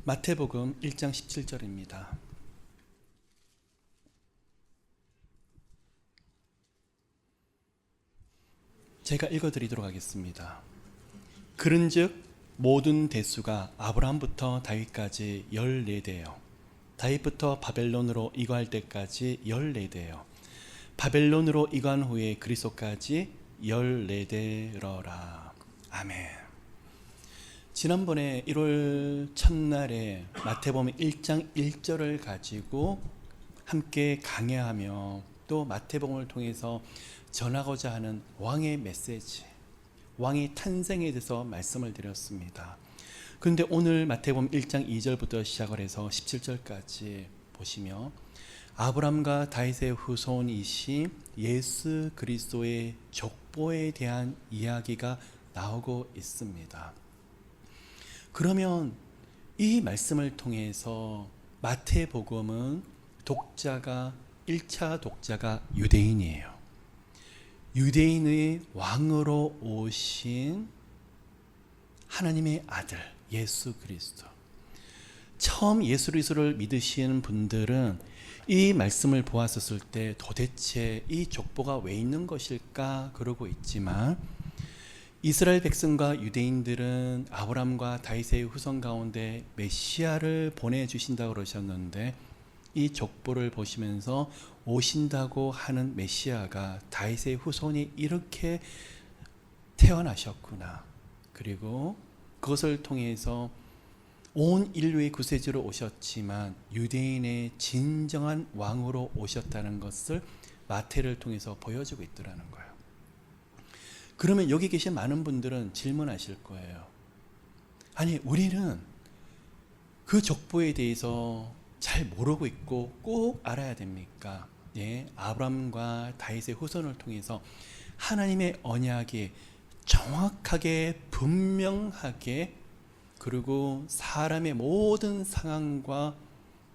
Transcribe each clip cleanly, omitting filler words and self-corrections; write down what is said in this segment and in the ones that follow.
마태복음 1장 17절입니다. 제가 읽어드리도록 하겠습니다. 그런즉 모든 대수가 아브라함부터 다윗까지 14대요. 다윗부터 바벨론으로 이거할 때까지 14대요. 바벨론으로 이거한 후에 그리스도까지 14대러라. 아멘. 지난번에 1월 첫날에 마태복음 1장 1절을 가지고 함께 강해하며 또 마태복음을 통해서 전하고자 하는 왕의 메시지, 왕의 탄생에 대해서 말씀을 드렸습니다. 그런데 오늘 마태복음 1장 2절부터 시작을 해서 17절까지 보시면 아브람과 다윗의 후손이신 예수 그리스도의 족보에 대한 이야기가 나오고 있습니다. 그러면 이 말씀을 통해서 마태복음은 독자가 1차 독자가 유대인이에요. 유대인의 왕으로 오신 하나님의 아들 예수 그리스도. 처음 예수 그리스도를 믿으시는 분들은 이 말씀을 보았었을 때 도대체 이 족보가 왜 있는 것일까 그러고 있지만 이스라엘 백성과 유대인들은 아브람과 다윗의 후손 가운데 메시아를 보내주신다고 그러셨는데 이 족보를 보시면서 오신다고 하는 메시아가 다윗의 후손이 이렇게 태어나셨구나. 그리고 그것을 통해서 온 인류의 구세주로 오셨지만 유대인의 진정한 왕으로 오셨다는 것을 마태를 통해서 보여주고 있더라는 거예요. 그러면 여기 계신 많은 분들은 질문하실 거예요. 아니, 우리는 그 족보에 대해서 잘 모르고 있고 꼭 알아야 됩니까? 예, 아브람과 다윗의 후손을 통해서 하나님의 언약이 정확하게 분명하게 그리고 사람의 모든 상황과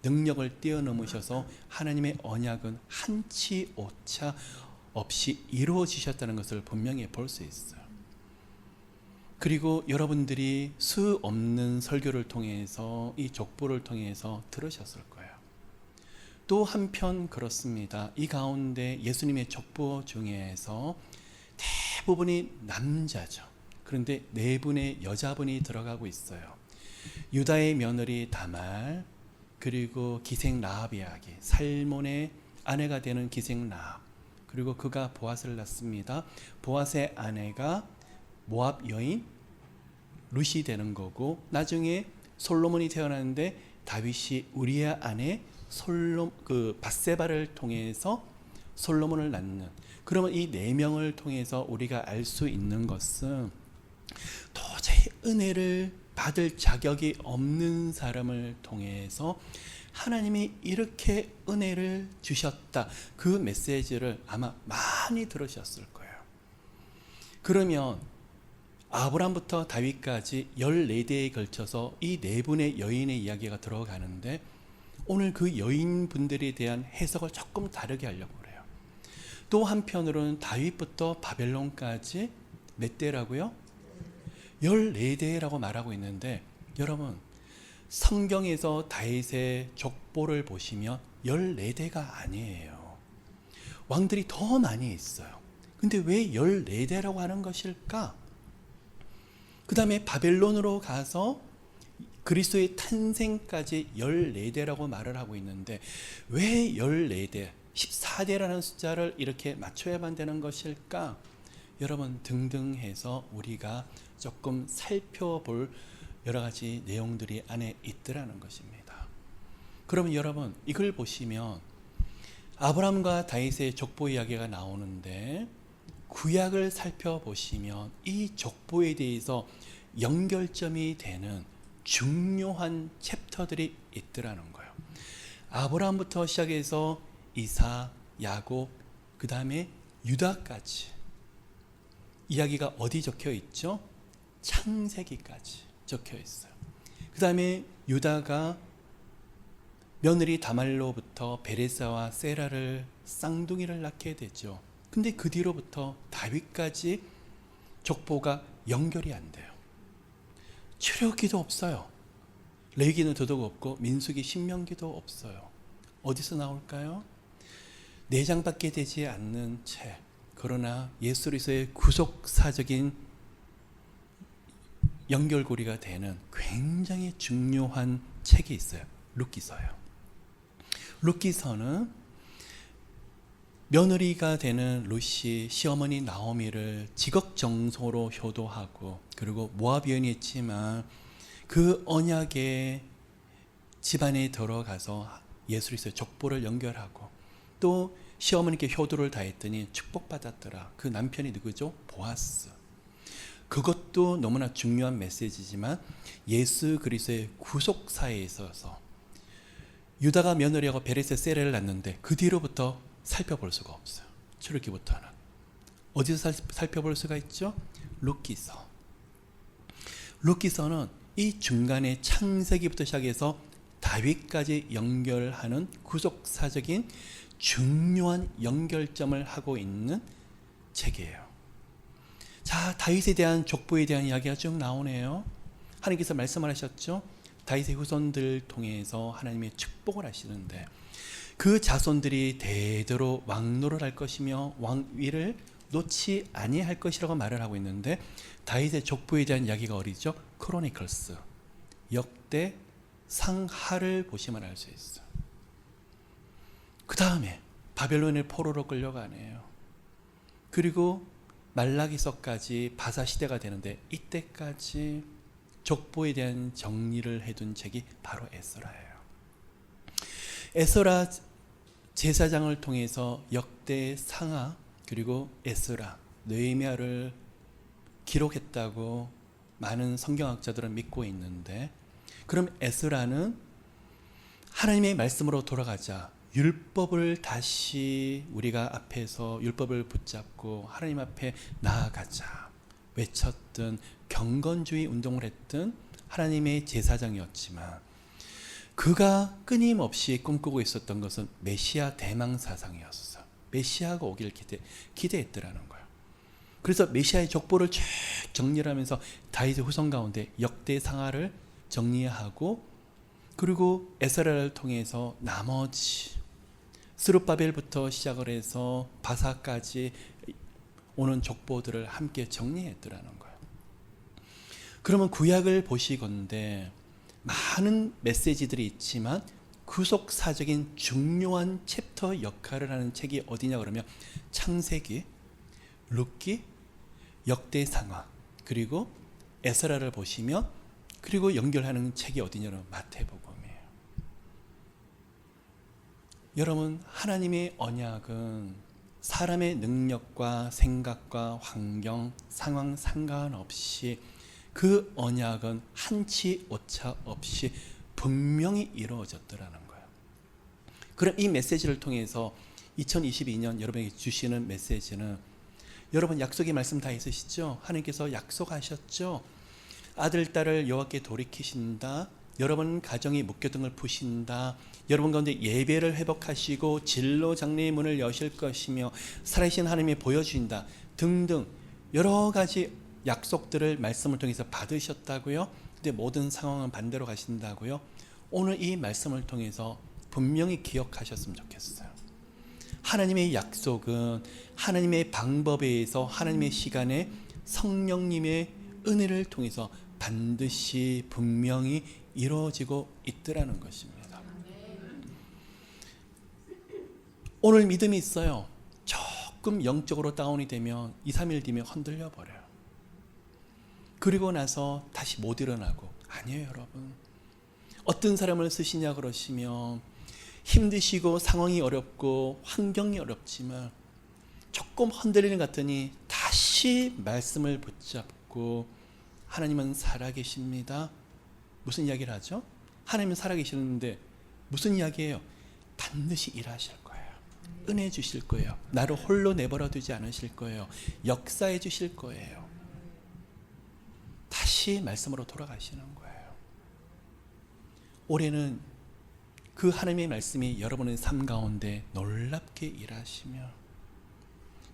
능력을 뛰어넘으셔서 하나님의 언약은 한치 오차 없이 이루어지셨다는 것을 분명히 볼 수 있어요. 그리고 여러분들이 수 없는 설교를 통해서 이 족보를 통해서 들으셨을 거예요. 또 한편 그렇습니다. 이 가운데 예수님의 족보 중에서 대부분이 남자죠. 그런데 4분의 여자분이 들어가고 있어요. 유다의 며느리 다말, 그리고 기생 라합 이야기, 살몬의 아내가 되는 기생 라합, 그리고 그가 보아스를 낳습니다. 보아스의 아내가 모압 여인 룻이 되는 거고, 나중에 솔로몬이 태어나는데 다윗이 우리아 아내 밧세바를 통해서 솔로몬을 낳는. 그러면 이 4명을 통해서 우리가 알 수 있는 것은 도저히 은혜를 받을 자격이 없는 사람을 통해서 하나님이 이렇게 은혜를 주셨다. 그 메시지를 아마 많이 들으셨을 거예요. 그러면 아브람부터 다윗까지 14대에 걸쳐서 이 4분의 여인의 이야기가 들어가는데 오늘 그 여인분들에 대한 해석을 조금 다르게 하려고 그래요. 또 한편으로는 다윗부터 바벨론까지 몇 대라고요? 14대라고 말하고 있는데 여러분 성경에서 다윗의 족보를 보시면 14대가 아니에요. 왕들이 더 많이 있어요. 근데 왜 14대라고 하는 것일까? 그 다음에 바벨론으로 가서 그리스도의 탄생까지 14대라고 말을 하고 있는데 왜 14대, 14대라는 숫자를 이렇게 맞춰야만 되는 것일까? 여러분 등등해서 우리가 조금 살펴볼 여러 가지 내용들이 안에 있더라는 것입니다. 그러면 여러분 이걸 보시면 아브람과 다윗의 족보 이야기가 나오는데 구약을 살펴보시면 이 족보에 대해서 연결점이 되는 중요한 챕터들이 있더라는 거예요. 아브람부터 시작해서 이삭, 야곱, 그 다음에 유다까지 이야기가 어디 적혀 있죠? 창세기까지 적혀 있어요. 그 다음에 유다가 며느리 다말로부터 베레사와 세라를 쌍둥이를 낳게 되죠. 근데 그 뒤로부터 다윗까지 족보가 연결이 안 돼요. 출애굽기도 없어요. 레위기는 도덕 없고 민수기 신명기도 없어요. 어디서 나올까요? 4장밖에 되지 않는 책. 그러나 예수 그리스도의 구속사적인 연결고리가 되는 굉장히 중요한 책이 있어요. 룻기서요. 룻기서는 며느리가 되는 룻이 시어머니 나오미를 직업정성으로 효도하고, 그리고 모압 여인이었지만 그 언약의 집안에 들어가서 예수 그리스도의 족보를 연결하고, 또 시어머니께 효도를 다했더니 축복받았더라. 그 남편이 누구죠? 보아스. 그것도 너무나 중요한 메시지지만 예수 그리스도의 구속사에 있어서 유다가 며느리하고 베레스에 세례를 낳는데 그 뒤로부터 살펴볼 수가 없어요. 출애굽기부터는. 어디서 살펴볼 수가 있죠? 룻기서. 룻기서는 이 중간에 창세기부터 시작해서 다윗까지 연결하는 구속사적인 중요한 연결점을 하고 있는 책이에요. 자, 다윗에 대한 족보에 대한 이야기가 쭉 나오네요. 하나님께서 말씀을 하셨죠. 다윗의 후손들 통해서 하나님의 축복을 하시는데 그 자손들이 대대로 왕노를 할 것이며 왕위를 놓지 아니할 것이라고 말을 하고 있는데, 다윗의 족보에 대한 이야기가 어디죠? 크로니클스, 역대 상하를 보시면 알 수 있어요. 그 다음에 바벨론의 포로로 끌려가네요. 그리고 말라기서까지 바사 시대가 되는데 이때까지 족보에 대한 정리를 해둔 책이 바로 에스라예요. 에스라 제사장을 통해서 역대 상하 그리고 에스라, 느헤미야를 기록했다고 많은 성경학자들은 믿고 있는데, 그럼 에스라는 하나님의 말씀으로 돌아가자, 율법을 다시 우리가 앞에서 율법을 붙잡고 하나님 앞에 나아가자 외쳤던, 경건주의 운동을 했던 하나님의 제사장이었지만 그가 끊임없이 꿈꾸고 있었던 것은 메시아 대망 사상이었어요. 메시아가 오기를 기대했더라는 거예요. 그래서 메시아의 족보를 쭉 정리를 하면서 다윗의 후손 가운데 역대 상하를 정리하고, 그리고 에스라를 통해서 나머지 스룹바벨부터 시작을 해서 바사까지 오는 족보들을 함께 정리했더라는 거예요. 그러면 구약을 보시건대 많은 메시지들이 있지만 구속사적인 중요한 챕터 역할을 하는 책이 어디냐 그러면 창세기, 룻기, 역대상하, 그리고 에스라를 보시면, 그리고 연결하는 책이 어디냐면 마태복음이에요. 여러분, 하나님의 언약은 사람의 능력과 생각과 환경, 상황 상관없이 그 언약은 한치 오차 없이 분명히 이루어졌더라는 거예요. 그럼 이 메시지를 통해서 2022년 여러분에게 주시는 메시지는, 여러분 약속의 말씀 다 있으시죠? 하나님께서 약속하셨죠? 아들, 딸을 여호와께 돌이키신다. 여러분 가정이 묶였던 걸 푸신다. 여러분 가운데 예배를 회복하시고 진로 장래의 문을 여실 것이며 살아계신 하나님이 보여주신다 등등 여러 가지 약속들을 말씀을 통해서 받으셨다고요. 근데 모든 상황은 반대로 가신다고요. 오늘 이 말씀을 통해서 분명히 기억하셨으면 좋겠어요. 하나님의 약속은 하나님의 방법에 의해서 하나님의 시간에 성령님의 은혜를 통해서 반드시 분명히 이루어지고 있더라는 것입니다. 오늘 믿음이 있어요. 조금 영적으로 다운이 되면 2, 3일 뒤면 흔들려 버려요. 그리고 나서 다시 못 일어나고. 아니에요, 여러분. 어떤 사람을 쓰시냐 그러시면 힘드시고 상황이 어렵고 환경이 어렵지만 조금 흔들리는 것 같으니 다시 말씀을 붙잡고, 하나님은 살아계십니다. 무슨 이야기를 하죠? 하나님은 살아계시는데 무슨 이야기예요? 반드시 일하실 거예요. 은혜 주실 거예요. 나를 홀로 내버려 두지 않으실 거예요. 역사해 주실 거예요. 다시 말씀으로 돌아가시는 거예요. 올해는 그 하나님의 말씀이 여러분의 삶 가운데 놀랍게 일하시며,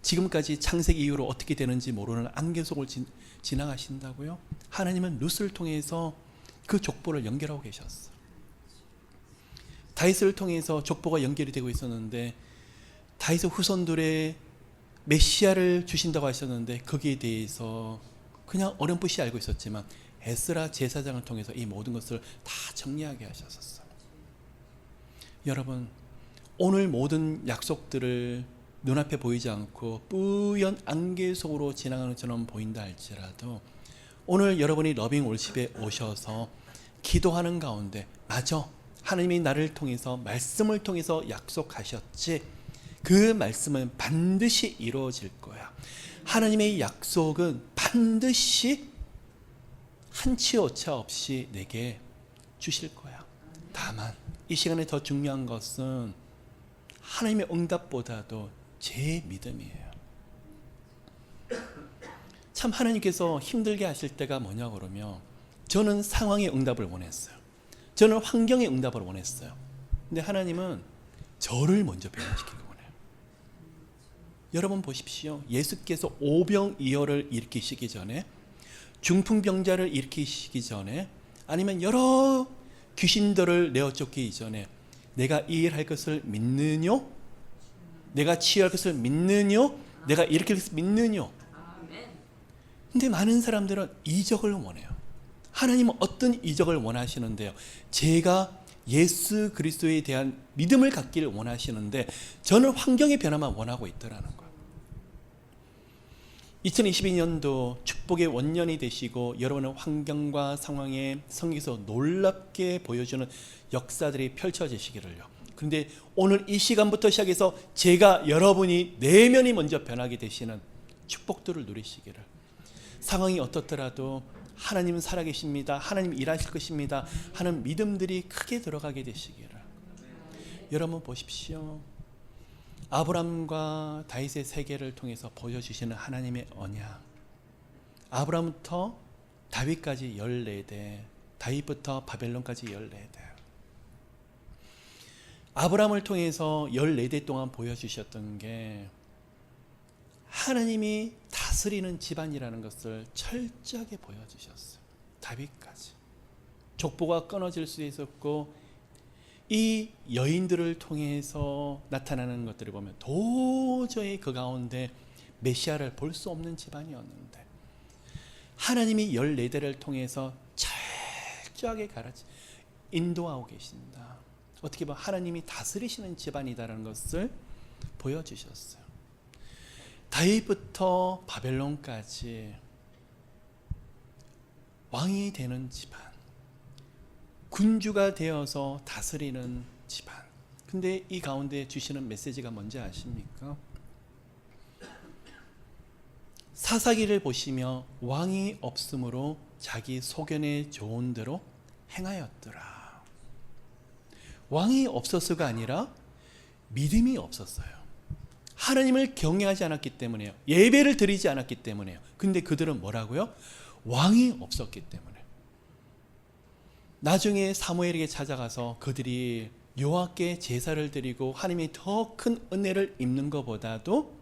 지금까지 창세기 이후로 어떻게 되는지 모르는 안개 속을 지나가신다고요? 하나님은 룻을 통해서 그 족보를 연결하고 계셨어. 다윗을 통해서 족보가 연결이 되고 있었는데 다윗의 후손들의 메시아를 주신다고 하셨는데 거기에 대해서 그냥 어렴풋이 알고 있었지만 에스라 제사장을 통해서 이 모든 것을 다 정리하게 하셨었어요. 여러분, 오늘 모든 약속들을 눈앞에 보이지 않고 뿌연 안개 속으로 지나가는 것처럼 보인다 할지라도 오늘 여러분이 러빙 월십에 오셔서 기도하는 가운데 맞아, 하나님이 나를 통해서 말씀을 통해서 약속하셨지, 그 말씀은 반드시 이루어질 거야. 하나님의 약속은 반드시 한치 오차 없이 내게 주실 거야. 다만 이 시간에 더 중요한 것은 하나님의 응답보다도 제 믿음이에요. 참 하나님께서 힘들게 하실 때가 뭐냐 그러면 저는 상황의 응답을 원했어요. 저는 환경의 응답을 원했어요. 근데 하나님은 저를 먼저 변화시키고 원해요. 여러분 보십시오. 예수께서 오병이어를 일으키시기 전에, 중풍병자를 일으키시기 전에, 아니면 여러 귀신들을 내어 쫓기 전에 내가 이 일 할 것을 믿느뇨? 내가 치유할 것을 믿느뇨? 내가 일으킬 것을 믿느뇨? 근데 많은 사람들은 이적을 원해요. 하나님은 어떤 이적을 원하시는데요? 제가 예수 그리스도에 대한 믿음을 갖기를 원하시는데 저는 환경의 변화만 원하고 있더라는 거예요. 2022년도 축복의 원년이 되시고 여러분의 환경과 상황에 성경에서 놀랍게 보여주는 역사들이 펼쳐지시기를요. 그런데 오늘 이 시간부터 시작해서 제가 여러분이 내면이 먼저 변하게 되시는 축복들을 누리시기를, 상황이 어떻더라도 하나님은 살아계십니다, 하나님 일하실 것입니다 하는 믿음들이 크게 들어가게 되시기를. 여러분 보십시오. 아브람과 다윗의 세계를 통해서 보여주시는 하나님의 언약, 아브람부터 다윗까지 14대, 다윗부터 바벨론까지 14대, 아브람을 통해서 14대 동안 보여주셨던 게 하나님이 다스리는 집안이라는 것을 철저하게 보여주셨어요. 다윗까지 족보가 끊어질 수 있었고, 이 여인들을 통해서 나타나는 것들을 보면 도저히 그 가운데 메시아를 볼 수 없는 집안이었는데 하나님이 14대를 통해서 철저하게 가르치 인도하고 계신다. 어떻게 보면 하나님이 다스리시는 집안이다라는 것을 보여주셨어요. 다윗부터 바벨론까지 왕이 되는 집안, 군주가 되어서 다스리는 집안. 근데 이 가운데 주시는 메시지가 뭔지 아십니까? 사사기를 보시며 왕이 없으므로 자기 소견에 좋은 대로 행하였더라. 왕이 없었어가 아니라 믿음이 없었어요. 하나님을 경외하지 않았기 때문에요. 예배를 드리지 않았기 때문에요. 근데 그들은 뭐라고요? 왕이 없었기 때문에. 나중에 사무엘에게 찾아가서 그들이 여호와께 제사를 드리고 하나님이 더 큰 은혜를 입는 것보다도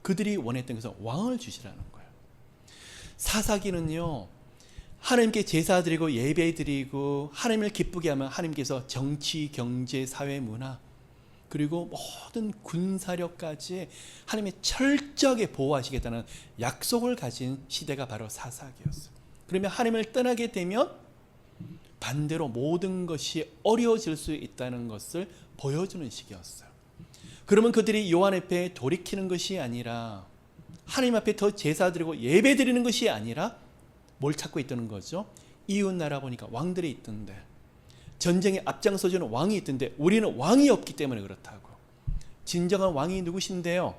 그들이 원했던 것은 왕을 주시라는 거예요. 사사기는요, 하나님께 제사 드리고 예배 드리고 하나님을 기쁘게 하면 하나님께서 정치, 경제, 사회, 문화 그리고 모든 군사력까지 하나님이 철저하게 보호하시겠다는 약속을 가진 시대가 바로 사사기였어요. 그러면 하나님을 떠나게 되면 반대로 모든 것이 어려워질 수 있다는 것을 보여주는 시기였어요. 그러면 그들이 요한 앞에 돌이키는 것이 아니라, 하나님 앞에 더 제사 드리고 예배 드리는 것이 아니라 뭘 찾고 있다는 거죠? 이웃 나라 보니까 왕들이 있던데, 전쟁에 앞장서주는 왕이 있던데 우리는 왕이 없기 때문에 그렇다고. 진정한 왕이 누구신데요?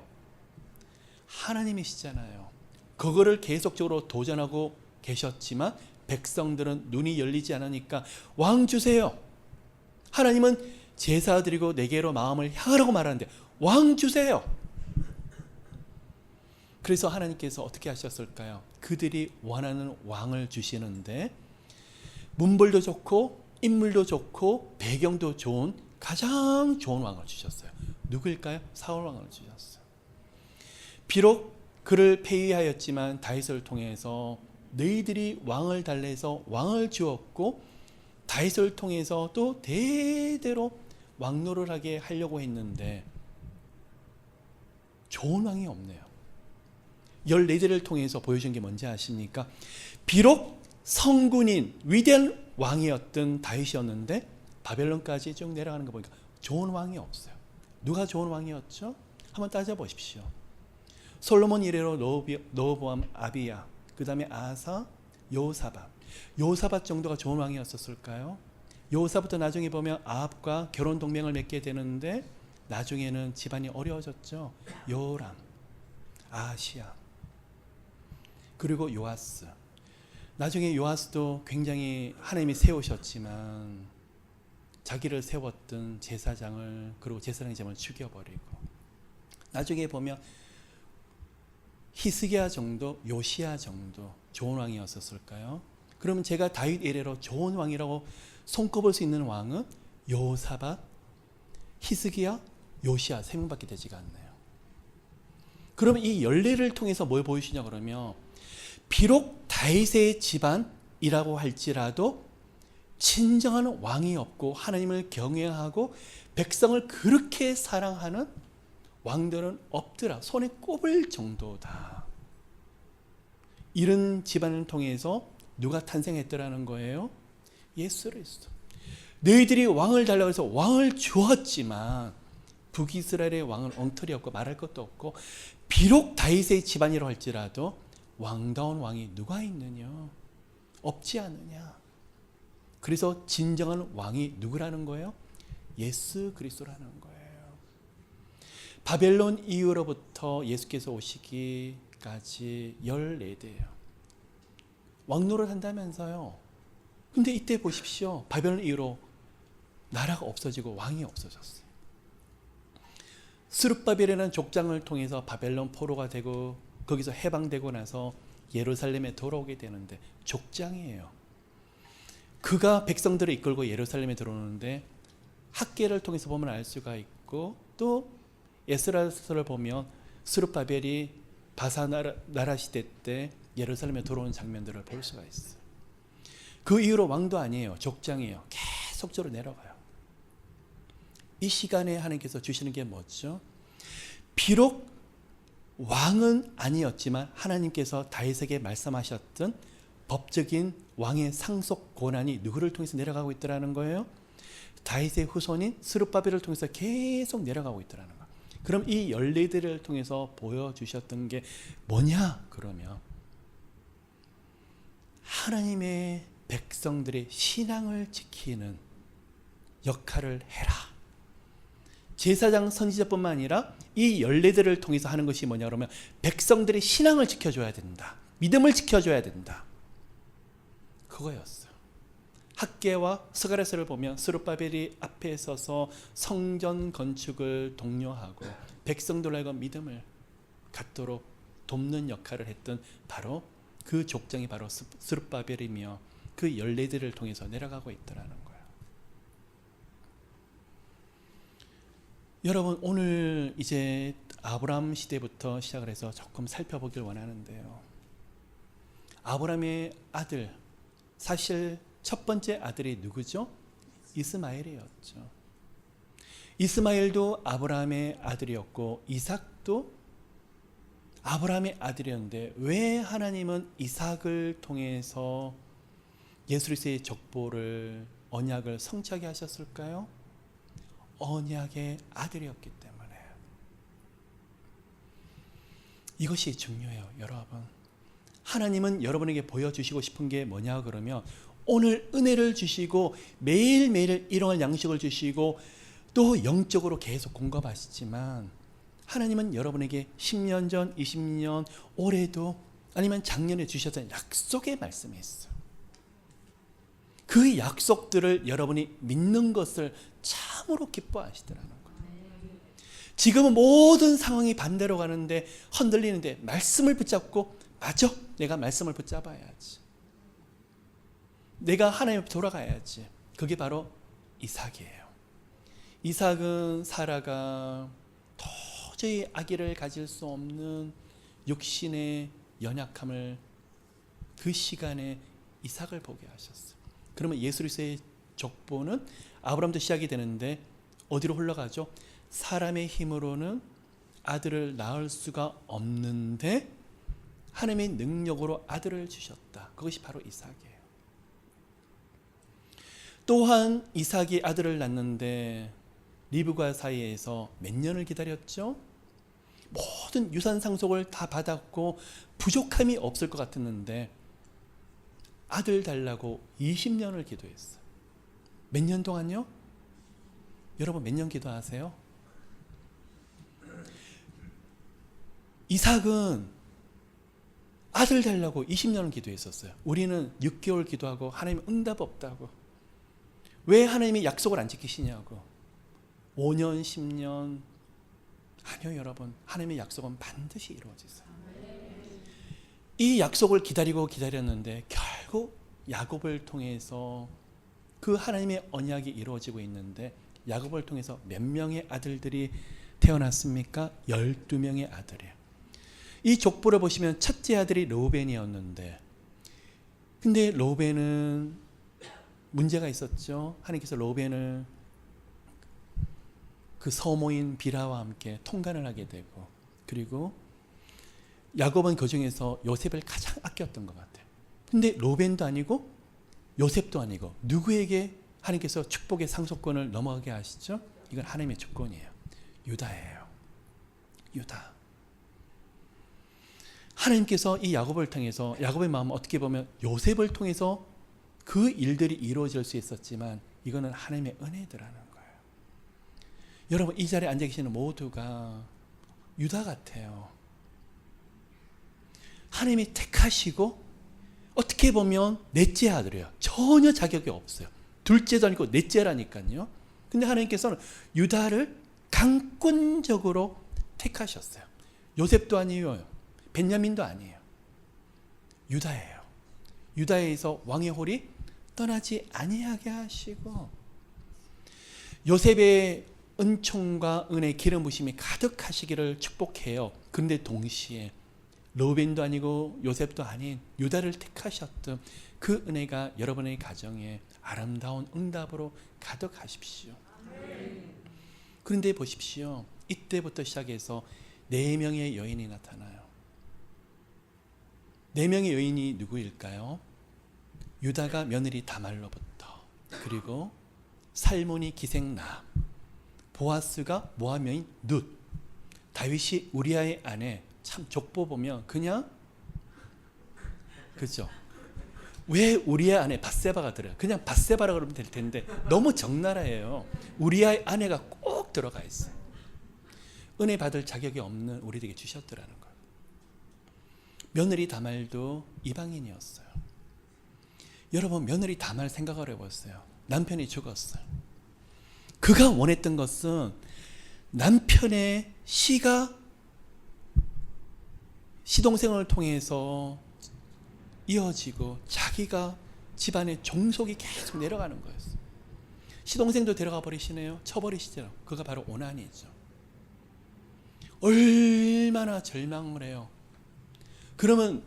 하나님이시잖아요. 그거를 계속적으로 도전하고 계셨지만 백성들은 눈이 열리지 않으니까 왕 주세요. 하나님은 제사 드리고 내게로 마음을 향하라고 말하는데 왕 주세요. 그래서 하나님께서 어떻게 하셨을까요? 그들이 원하는 왕을 주시는데 문벌도 좋고 인물도 좋고 배경도 좋은 가장 좋은 왕을 주셨어요. 누구일까요? 사울 왕을 주셨어요. 비록 그를 폐위하였지만 다윗을 통해서 너희들이 왕을 달라 해서 왕을 주었고 다윗을 통해서 또 대대로 왕노릇하게 하려고 했는데 좋은 왕이 없네요. 14대를 통해서 보여준 게 뭔지 아십니까? 비록 성군인 위대한 왕이었던 다윗이었는데 바벨론까지 쭉 내려가는 거 보니까 좋은 왕이 없어요. 누가 좋은 왕이었죠? 한번 따져보십시오. 솔로몬 이래로 르호보암, 아비야, 그 다음에 아사, 여호사밧. 여호사밧 정도가 좋은 왕이었을까요? 여호사밧도 나중에 보면 아합과 결혼 동맹을 맺게 되는데 나중에는 집안이 어려워졌죠. 요람, 아시야, 그리고 요아스. 나중에 요아스도 굉장히 하나님이 세우셨지만 자기를 세웠던 제사장을, 그리고 제사장의 제물을 죽여버리고, 나중에 보면 히스기야 정도, 요시야 정도 좋은 왕이었을까요? 그러면 제가 다윗 이래로 좋은 왕이라고 손꼽을 수 있는 왕은 여호사밧, 히스기야, 요시야 3명밖에 되지가 않네요. 그러면 이 14를 통해서 뭘 보여주시냐 그러면, 비록 다윗의 집안이라고 할지라도 진정한 왕이 없고 하나님을 경외하고 백성을 그렇게 사랑하는 왕들은 없더라. 손에 꼽을 정도다. 이런 집안을 통해서 누가 탄생했더라는 거예요? 예수 그리스도. 너희들이 왕을 달라고 해서 왕을 주었지만 북이스라엘의 왕은 엉터리 없고 말할 것도 없고, 비록 다윗의 집안이라고 할지라도 왕다운 왕이 누가 있느냐? 없지 않느냐? 그래서 진정한 왕이 누구라는 거예요? 예수 그리스도라는 거예요. 바벨론 이후로부터 예수께서 오시기까지 14대예요. 왕노릇 한다면서요. 근데 이때 보십시오. 바벨론 이후로 나라가 없어지고 왕이 없어졌어요. 스룹바벨이라는 족장을 통해서 바벨론 포로가 되고 거기서 해방되고 나서 예루살렘에 돌아오게 되는데, 족장이에요. 그가 백성들을 이끌고 예루살렘에 들어오는데 학계를 통해서 보면 알 수가 있고, 또 에스라서를 보면 스룹바벨이 바사 나라 시대 때 예루살렘에 들어오는 장면들을 볼 수가 있어요. 그 이후로 왕도 아니에요. 족장이에요. 계속적으로 내려가요. 이 시간에 하나님께서 주시는 게 뭐죠? 비록 왕은 아니었지만 하나님께서 다윗에게 말씀하셨던 법적인 왕의 상속 권한이 누구를 통해서 내려가고 있더라는 거예요? 다윗의 후손인 스룹바벨을 통해서 계속 내려가고 있더라는 거예요. 그럼 이 14대를 통해서 보여주셨던 게 뭐냐? 그러면 하나님의 백성들의 신앙을 지키는 역할을 해라. 제사장 선지자뿐만 아니라 이 14대를 통해서 하는 것이 뭐냐 그러면 백성들의 신앙을 지켜줘야 된다. 믿음을 지켜줘야 된다. 그거였어요. 학개와 스가랴서를 보면 스룹바벨이 앞에 서서 성전 건축을 독려하고 백성들로 하여금 믿음을 갖도록 돕는 역할을 했던 바로 그 족장이 바로 스룹바벨이며 그 14대를 통해서 내려가고 있더라는 거예요. 여러분, 오늘 이제 아브라함 시대부터 시작을 해서 조금 살펴보길 원하는데요. 아브라함의 아들, 사실 첫 번째 아들이 누구죠? 이스마엘이었죠. 이스마엘도 아브라함의 아들이었고 이삭도 아브라함의 아들이었는데, 왜 하나님은 이삭을 통해서 예수 그리스도의 족보를, 언약을 성취하게 하셨을까요? 언약의 아들이었기 때문에. 이것이 중요해요, 여러분. 하나님은 여러분에게 보여주시고 싶은 게 뭐냐 그러면, 오늘 은혜를 주시고 매일매일 일용할 양식을 주시고 또 영적으로 계속 공급하시지만, 하나님은 여러분에게 10년 전, 20년, 올해도 아니면 작년에 주셨던 약속의 말씀이 있어요. 그 약속들을 여러분이 믿는 것을 참으로 기뻐하시더라는 거예요. 지금은 모든 상황이 반대로 가는데 흔들리는데 말씀을 붙잡고, 맞아, 내가 말씀을 붙잡아야지, 내가 하나님 앞에 돌아가야지. 그게 바로 이삭이에요. 이삭은 사라가 도저히 아기를 가질 수 없는 육신의 연약함을 그 시간에 이삭을 보게 하셨어요. 그러면 예수 그리스도의 족보는 아브라함부터 시작이 되는데 어디로 흘러가죠? 사람의 힘으로는 아들을 낳을 수가 없는데 하나님의 능력으로 아들을 주셨다. 그것이 바로 이삭이에요. 또한 이삭이 아들을 낳는데 리브가 사이에서 몇 년을 기다렸죠? 모든 유산 상속을 다 받았고 부족함이 없을 것 같았는데 아들 달라고 20년을 기도했어요. 몇 년 동안요? 여러분 몇 년 기도하세요? 이삭은 아들 달라고 20년을 기도했었어요. 우리는 6개월 기도하고 하나님 응답 없다고. 왜 하나님이 약속을 안 지키시냐고. 5년, 10년. 아니요, 여러분. 하나님의 약속은 반드시 이루어지세요. 이 약속을 기다렸는데 결국 야곱을 통해서 그 하나님의 언약이 이루어지고 있는데 야곱을 통해서 몇 명의 아들들이 태어났습니까? 12명의 아들이에요. 이 족보를 보시면 첫째 아들이 르우벤이었는데 근데 르우벤은 문제가 있었죠. 하나님께서 르우벤을 그 서모인 비라와 함께 통간을 하게 되고 그리고 야곱은 그 중에서 요셉을 가장 아꼈던 것 같아요. 근데 르우벤도 아니고 요셉도 아니고 누구에게 하나님께서 축복의 상속권을 넘어가게 하시죠? 이건 하나님의 주권이에요. 유다예요. 유다. 하나님께서 이 야곱을 통해서 야곱의 마음은 어떻게 보면 요셉을 통해서 그 일들이 이루어질 수 있었지만 이거는 하나님의 은혜더라는 거예요. 여러분 이 자리에 앉아 계시는 모두가 유다 같아요. 하나님이 택하시고 어떻게 보면 넷째 아들이에요. 전혀 자격이 없어요. 둘째도 아니고 넷째라니까요. 근데 하나님께서는 유다를 강권적으로 택하셨어요. 요셉도 아니에요. 벤야민도 아니에요. 유다예요. 유다에서 왕의 홀이 떠나지 아니하게 하시고 요셉의 은총과 은혜 기름 부심이 가득하시기를 축복해요. 그런데 동시에 르우벤도 아니고 요셉도 아닌 유다를 택하셨던 그 은혜가 여러분의 가정에 아름다운 응답으로 가득하십시오. 그런데 보십시오. 이때부터 시작해서 4명의 여인이 나타나요. 4명의 여인이 누구일까요? 유다가 며느리 다말로부터 그리고 살몬이 기생나 보아스가 모압 여인 룻 다윗이 우리아의 아내 참 족보 보면 그냥 그죠? 왜 우리아의 아내 밧세바가 들어요? 그냥 밧세바라 그러면 될 텐데 너무 적나라해요. 우리아의 아내가 꼭 들어가 있어요. 은혜 받을 자격이 없는 우리에게 주셨더라는 거예요. 며느리 다말도 이방인이었어요. 여러분 며느리 다말 생각을 해보세요. 남편이 죽었어요. 그가 원했던 것은 남편의 시동생을 통해서 이어지고 자기가 집안의 종속이 계속 내려가는 거였어요. 시동생도 데려가 버리시네요. 쳐버리시죠. 그가 바로 오난이죠. 얼마나 절망을 해요. 그러면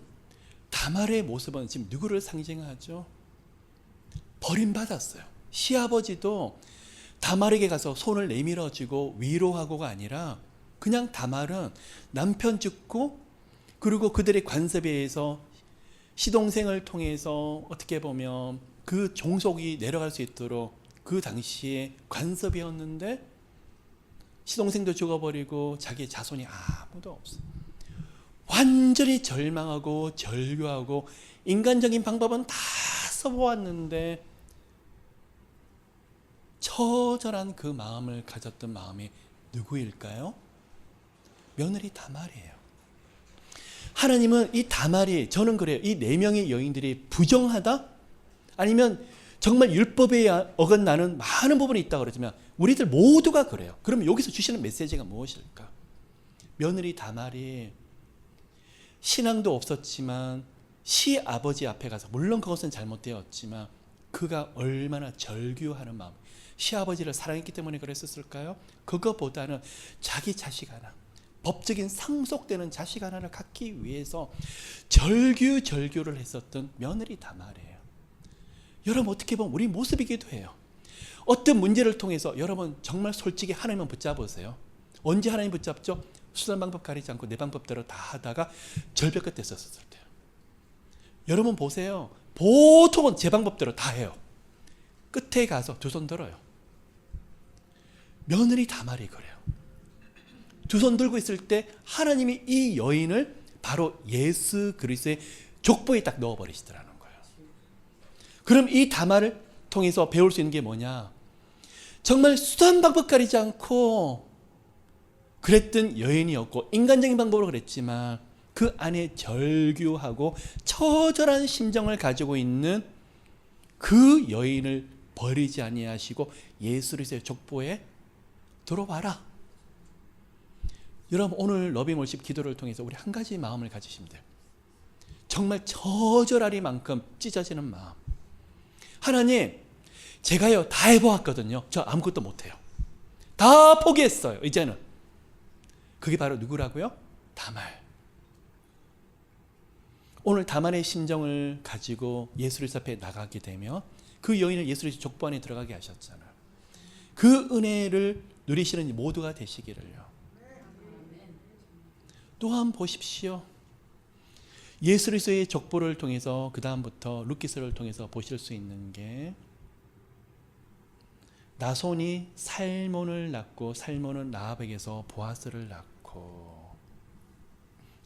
다말의 모습은 지금 누구를 상징하죠? 버림받았어요. 시아버지도 다말에게 가서 손을 내밀어주고 위로하고가 아니라 그냥 다말은 남편 죽고 그리고 그들의 관습에 의해서 시동생을 통해서 어떻게 보면 그 종속이 내려갈 수 있도록 그 당시에 관습이었는데 시동생도 죽어버리고 자기의 자손이 아무도 없어요. 완전히 절망하고 절규하고 인간적인 방법은 다 써보았는데 처절한 그 마음을 가졌던 마음이 누구일까요? 며느리 다말이에요. 하나님은 이 다말이 저는 그래요. 이 4명의 여인들이 부정하다? 아니면 정말 율법에 어긋나는 많은 부분이 있다고 그러지만 우리들 모두가 그래요. 그럼 여기서 주시는 메시지가 무엇일까? 며느리 다말이 신앙도 없었지만 시아버지 앞에 가서 물론 그것은 잘못되었지만 그가 얼마나 절규하는 마음 시아버지를 사랑했기 때문에 그랬었을까요? 그것보다는 자기 자식 하나 법적인 상속되는 자식 하나를 갖기 위해서 절규를 했었던 며느리 다말이에요. 여러분 어떻게 보면 우리 모습이기도 해요. 어떤 문제를 통해서 여러분 정말 솔직히 하나님은 붙잡으세요. 언제 하나님 붙잡죠? 수단 방법 가리지 않고 내 방법대로 다 하다가 절벽 끝에 섰을 때요. 여러분 보세요. 보통은 제 방법대로 다 해요. 끝에 가서 두 손 들어요. 며느리 다말이 그래요. 두 손 들고 있을 때 하나님이 이 여인을 바로 예수 그리스도의 족보에 딱 넣어버리시더라는 거예요. 그럼 이 다말을 통해서 배울 수 있는 게 뭐냐? 정말 수단 방법 가리지 않고 그랬던 여인이었고 인간적인 방법으로 그랬지만 그 안에 절규하고 처절한 심정을 가지고 있는 그 여인을 버리지 아니하시고 예수 그리스도의 족보에 들어와라. 여러분 오늘 러빙 월십 기도를 통해서 우리 한 가지 마음을 가지시면 돼요. 정말 처절하리만큼 찢어지는 마음. 하나님, 제가요 다 해보았거든요. 저 아무것도 못해요. 다 포기했어요. 이제는. 그게 바로 누구라고요? 다말. 오늘 다말의 심정을 가지고 예수 그리스도 앞에 나가게 되면 그 여인을 예수 그리스도 족보 안에 들어가게 하셨잖아요. 그 은혜를 누리시는 모두가 되시기를요. 또한 보십시오. 예수 그리스도의 족보를 통해서 그 다음부터 룻기서를 통해서 보실 수 있는 게 나손이 살몬을 낳고 살몬은 라합에게서 보아스를 낳고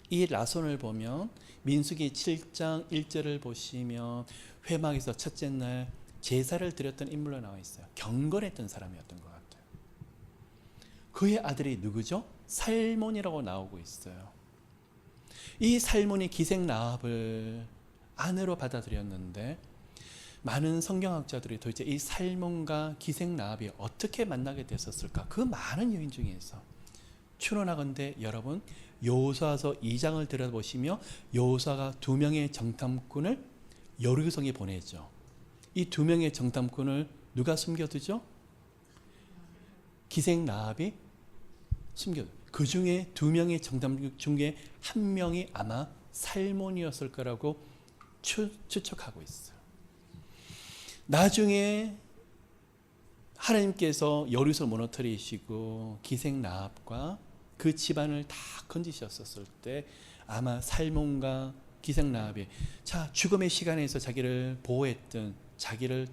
이 나손을 보면 민수기 7장 1절을 보시면 회막에서 첫째 날 제사를 드렸던 인물로 나와 있어요. 경건했던 사람이었던 것 같아요. 그의 아들이 누구죠? 살몬이라고 나오고 있어요. 이 살몬이 기생 라합을 아내로 받아들였는데 많은 성경학자들이 도대체 이 살몬과 기생 라합이 어떻게 만나게 됐었을까? 그 많은 요인 중에서 추론하건대 여러분 여호수아서 2장을 들여다보시며 여호수아가 2명의 정탐꾼을 여리고성에 보내죠. 이 2명의 정탐꾼을 누가 숨겨두죠? 기생 라합이 숨겨두. 그 중에 2명의 정탐꾼 중에 1명이 아마 살몬이었을 거라고 추측하고 있어요. 나중에 하나님께서 여리고성을 무너뜨리시고 기생 라합과 그 집안을 다 건지셨을 때 아마 살몬과 기생 라합이 자 죽음의 시간에서 자기를 보호했던 자기를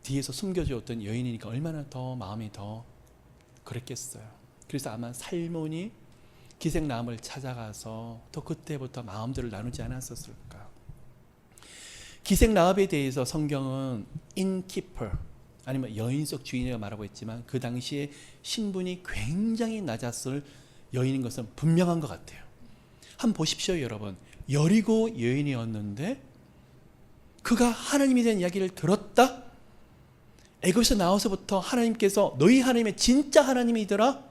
뒤에서 숨겨주었던 여인이니까 얼마나 더 마음이 더 그랬겠어요. 그래서 아마 살몬이 기생 라합을 찾아가서 또 그때부터 마음들을 나누지 않았었을까. 기생 라합에 대해서 성경은 innkeeper 아니면 여인 속 주인이라고 말하고 있지만 그 당시에 신분이 굉장히 낮았을 여인인 것은 분명한 것 같아요. 한번 보십시오 여러분. 여리고 여인이었는데 그가 하나님에 대한 이야기를 들었다? 애굽에서 나와서부터 하나님께서 너희 하나님의 진짜 하나님이더라?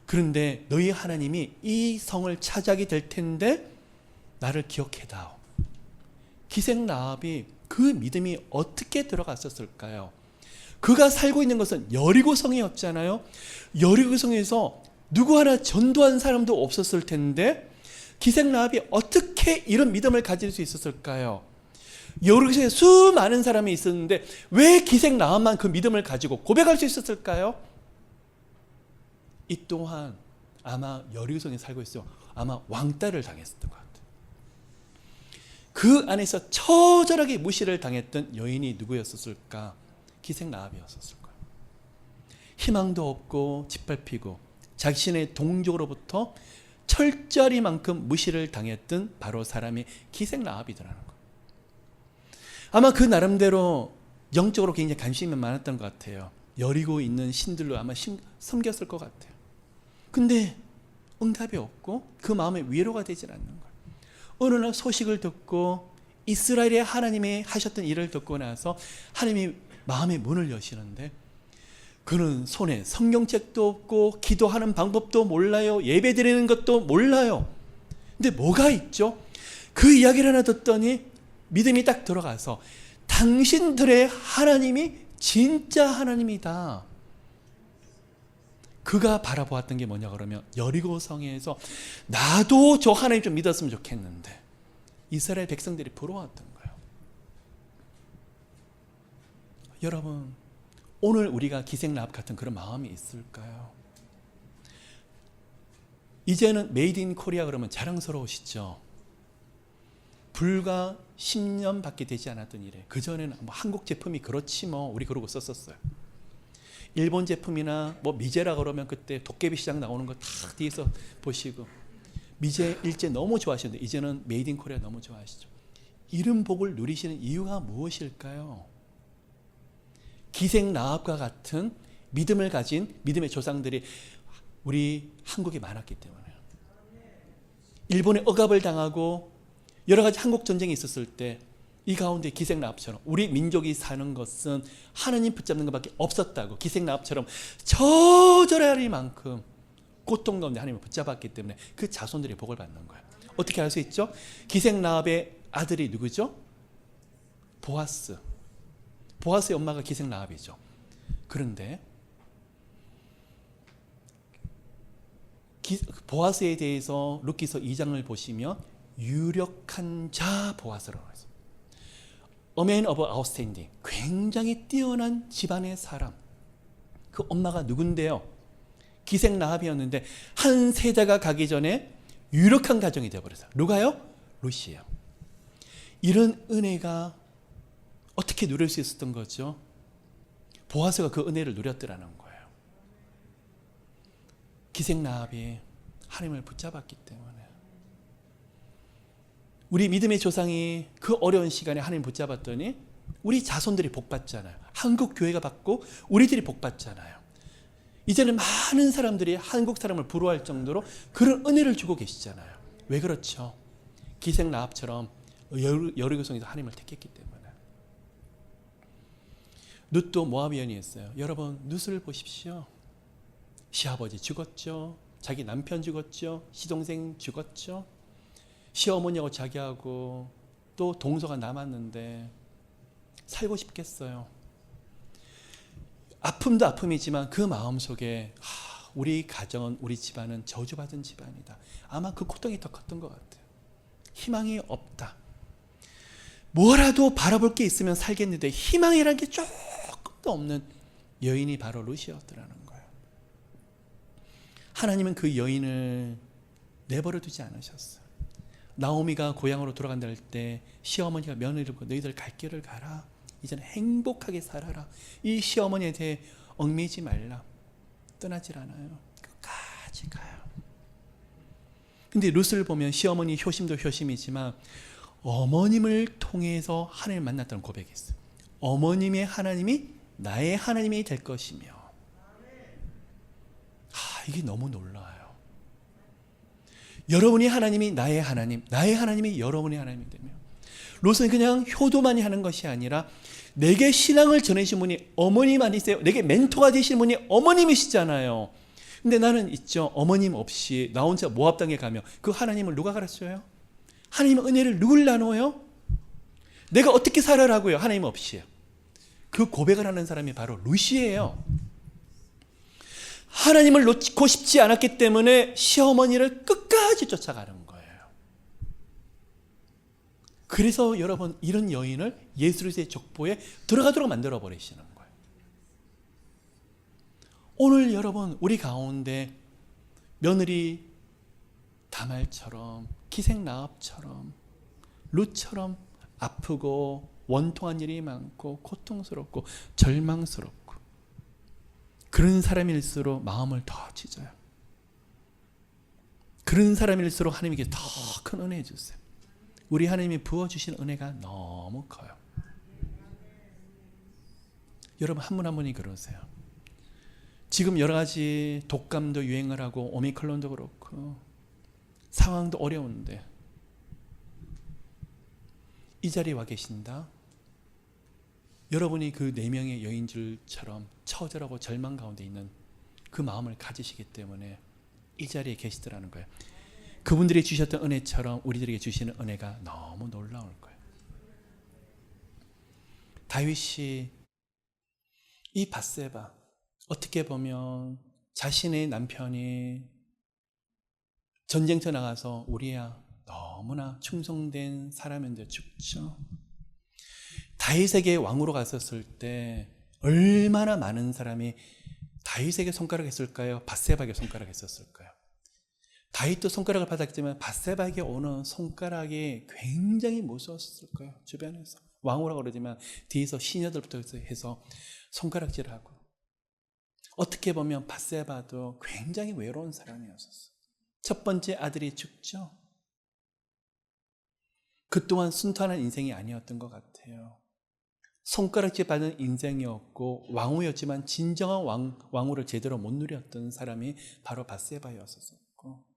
그런데 너희 하나님이 이 성을 차지하게 될 텐데 나를 기억해다오. 기생 라합이 그 믿음이 어떻게 들어갔었을까요? 그가 살고 있는 것은 여리고성이었잖아요. 여리고성에서 누구 하나 전도한 사람도 없었을 텐데 기생 라합이 어떻게 이런 믿음을 가질 수 있었을까요? 여리고성에 수많은 사람이 있었는데 왜 기생 라합만 그 믿음을 가지고 고백할 수 있었을까요? 이 또한 아마 여리고성에 살고 있어 아마 왕따를 당했었던 것 같아요. 그 안에서 처절하게 무시를 당했던 여인이 누구였었을까? 기생 라합이었었을 거예요. 희망도 없고 짓밟히고 자신의 동족으로부터 철저히만큼 무시를 당했던 바로 사람이 기생 라합이더라는 거예요. 아마 그 나름대로 영적으로 굉장히 관심이 많았던 것 같아요. 여리고 있는 신들로 아마 섬겼을 것 같아요. 근데 응답이 없고 그 마음에 위로가 되질 않는 거예요. 어느 날 소식을 듣고 이스라엘의 하나님이 하셨던 일을 듣고 나서 하나님이 마음의 문을 여시는데 그는 손에 성경책도 없고 기도하는 방법도 몰라요. 예배 드리는 것도 몰라요. 근데 뭐가 있죠? 그 이야기를 하나 듣더니 믿음이 딱 들어가서 당신들의 하나님이 진짜 하나님이다. 그가 바라보았던 게 뭐냐 그러면 여리고성에서 나도 저 하나님 좀 믿었으면 좋겠는데 이스라엘 백성들이 부러웠던 거예요. 여러분, 오늘 우리가 기생라합 같은 그런 마음이 있을까요? 이제는 메이드 인 코리아 그러면 자랑스러우시죠? 불과 10년밖에 되지 않았던 일에 그전에는 뭐 한국 제품이 그렇지 뭐 우리 그러고 썼었어요. 일본 제품이나 뭐 미제라 그러면 그때 도깨비 시장 나오는 거 다 뒤에서 보시고 미제 일제 너무 좋아하시는데 이제는 메이드 인 코리아 너무 좋아하시죠. 이런 복을 누리시는 이유가 무엇일까요? 기생라합과 같은 믿음을 가진 믿음의 조상들이 우리 한국에 많았기 때문에 일본에 억압을 당하고 여러 가지 한국 전쟁이 있었을 때 이 가운데 기생라합처럼 우리 민족이 사는 것은 하나님 붙잡는 것밖에 없었다고 기생라합처럼 처절할 만큼 고통 가운데 하나님을 붙잡았기 때문에 그 자손들이 복을 받는 거예요. 어떻게 알 수 있죠? 기생라합의 아들이 누구죠? 보아스. 보아스의 엄마가 기생라합이죠. 그런데 보아스에 대해서 룻기서 2장을 보시면 유력한 자 보아스라고 했어요. A man of outstanding, 굉장히 뛰어난 집안의 사람. 그 엄마가 누군데요? 기생라합이었는데 한 세대가 가기 전에 유력한 가정이 되어버렸어요. 누가요? 룻이에요. 이런 은혜가 어떻게 누릴 수 있었던 거죠? 보아스가 그 은혜를 누렸더라는 거예요. 기생라합이 하나님을 붙잡았기 때문에 우리 믿음의 조상이 그 어려운 시간에 하나님 붙잡았더니 우리 자손들이 복받잖아요. 한국 교회가 받고 우리들이 복받잖아요. 이제는 많은 사람들이 한국 사람을 부러워할 정도로 그런 은혜를 주고 계시잖아요. 왜 그렇죠? 기생라합처럼 여리고성에서 하나님을 택했기 때문에. 룻도 모압여인이었어요. 여러분, 룻을 보십시오. 시아버지 죽었죠. 자기 남편 죽었죠. 시동생 죽었죠. 시어머니하고 자기하고 또 동서가 남았는데 살고 싶겠어요. 아픔도 아픔이지만 그 마음속에 우리 가정은 우리 집안은 저주받은 집안이다. 아마 그 고통이 더 컸던 것 같아요. 희망이 없다. 뭐라도 바라볼 게 있으면 살겠는데 희망이라는 게 조금도 없는 여인이 바로 룻이었더라는 거예요. 하나님은 그 여인을 내버려 두지 않으셨어요. 나오미가 고향으로 돌아간다 할 때 시어머니가 며느리를 보고 너희들 갈 길을 가라. 이제는 행복하게 살아라. 이 시어머니에 대해 얽매이지 말라. 떠나질 않아요. 끝까지 가요. 근데 룻을 보면 시어머니 효심도 효심이지만 어머님을 통해서 하나님을 만났다는 고백이 있어요. 어머님의 하나님이 나의 하나님이 될 것이며. 이게 너무 놀라워요. 여러분이 하나님이 나의 하나님, 나의 하나님이 여러분의 하나님이 되며 롯은 그냥 효도만이 하는 것이 아니라 내게 신앙을 전해주신 분이 어머님아니세요? 내게 멘토가 되신 분이 어머님이시잖아요. 근데 나는 있죠. 어머님 없이 나 혼자 모압 땅에 가면 그 하나님을 누가 가르쳐요? 하나님의 은혜를 누굴 나눠요? 내가 어떻게 살아라고요? 하나님 없이요. 그 고백을 하는 사람이 바로 룻이에요. 하나님을 놓고 싶지 않았기 때문에 시어머니를 끝까지 쫓아가는 거예요. 그래서 여러분 이런 여인을 예수의 족보에 들어가도록 만들어 버리시는 거예요. 오늘 여러분 우리 가운데 며느리 다말처럼 기생라합처럼 룻처럼 아프고 원통한 일이 많고 고통스럽고 절망스럽고 그런 사람일수록 마음을 더 찢어요. 그런 사람일수록 하나님께 더 큰 은혜 주세요. 우리 하나님이 부어주신 은혜가 너무 커요. 여러분 한 분 한 분이 그러세요. 지금 여러 가지 독감도 유행을 하고 오미크론도 그렇고 상황도 어려운데 이 자리에 와 계신다. 여러분이 그 4명의 여인들처럼 처절하고 절망 가운데 있는 그 마음을 가지시기 때문에 이 자리에 계시더라는 거예요. 그분들이 주셨던 은혜처럼 우리들에게 주시는 은혜가 너무 놀라울 거예요. 다윗이 이 밧세바 어떻게 보면 자신의 남편이 전쟁터 나가서 우리야 너무나 충성된 사람인데 죽죠. 다윗에게 왕으로 갔었을 때 얼마나 많은 사람이 다윗에게 손가락했을까요? 밧세바에게 손가락했었을까요? 다윗도 손가락을 받았지만 밧세바에게 오는 손가락이 굉장히 무서웠을 거예요. 주변에서 왕후라고 그러지만 뒤에서 시녀들부터 해서 손가락질하고, 어떻게 보면 밧세바도 굉장히 외로운 사람이었었어요. 첫 번째 아들이 죽죠. 그 또한 순탄한 인생이 아니었던 것 같아요. 손가락질 받은 인생이었고 왕후였지만 진정한 왕후를 제대로 못 누렸던 사람이 바로 밧세바였었고,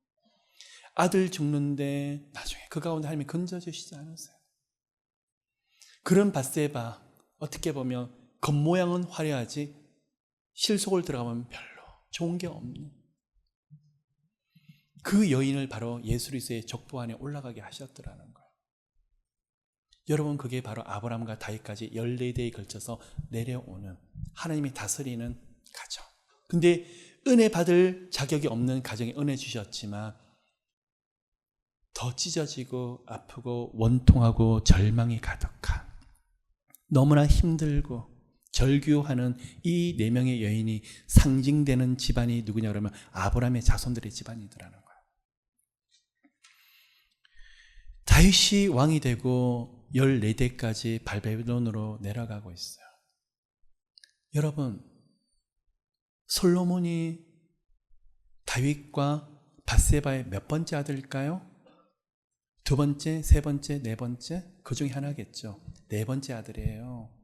아들 죽는데 나중에 그 가운데 하나님이 건져주시지 않으세요. 그런 밧세바, 어떻게 보면 겉모양은 화려하지 실속을 들어가면 별로 좋은 게 없는 그 여인을 바로 예수 그리스도의 족보 안에 올라가게 하셨더라는 거예요. 여러분, 그게 바로 아브라함과 다윗까지 14대에 걸쳐서 내려오는 하나님이 다스리는 가정. 근데 은혜 받을 자격이 없는 가정에 은혜 주셨지만 더 찢어지고 아프고 원통하고 절망이 가득한, 너무나 힘들고 절규하는 이 4명의 여인이 상징되는 집안이 누구냐 그러면 아브라함의 자손들의 집안이더라는 거예요. 다윗이 왕이 되고 14대까지 바벨론으로 내려가고 있어요. 여러분, 솔로몬이 다윗과 밧세바의 몇 번째 아들일까요? 2번째, 3번째, 4번째? 그 중에 하나겠죠. 4번째 아들이에요.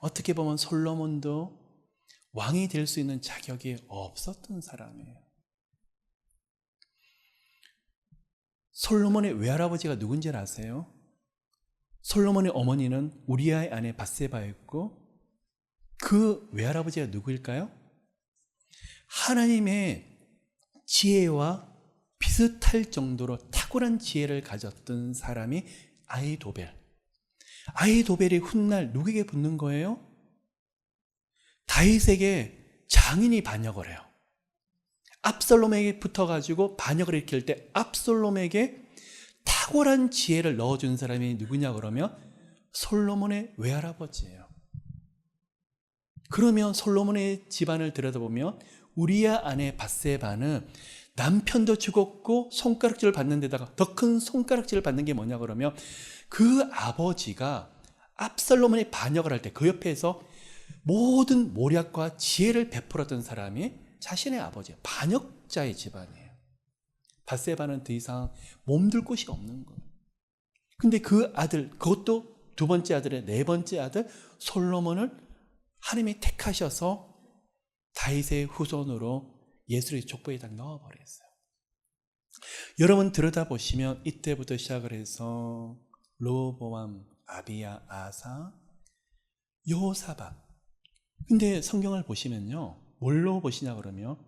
어떻게 보면 솔로몬도 왕이 될 수 있는 자격이 없었던 사람이에요. 솔로몬의 외할아버지가 누군지 아세요? 솔로몬의 어머니는 우리아의 아내 밧세바였고, 그 외할아버지가 누구일까요? 하나님의 지혜와 비슷할 정도로 탁월한 지혜를 가졌던 사람이 아히도벨. 아히도벨이 훗날 누구에게 붙는 거예요? 다윗에게 장인이 반역을 해요. 압살롬에게 붙어가지고 반역을 일으킬 때 압살롬에게 탁월한 지혜를 넣어준 사람이 누구냐 그러면 솔로몬의 외할아버지예요. 그러면 솔로몬의 집안을 들여다보면 우리아 아내 밧세바는 남편도 죽었고 손가락질을 받는 데다가 더 큰 손가락질을 받는 게 뭐냐 그러면 그 아버지가 압살롬의 반역을 할 때 그 옆에서 모든 모략과 지혜를 베풀었던 사람이 자신의 아버지예요. 반역자의 집안이에요. 밧세바는 더 이상 몸둘 곳이 없는 거예요. 근데 그 아들, 그것도 2번째 아들의 4번째 아들 솔로몬을 하나님이 택하셔서 다윗의 후손으로 예수의 족보에 딱 넣어버렸어요. 여러분 들여다보시면 이때부터 시작을 해서 르호보암, 아비야, 아사, 여호사밧. 근데 성경을 보시면요, 뭘로 보시냐 그러면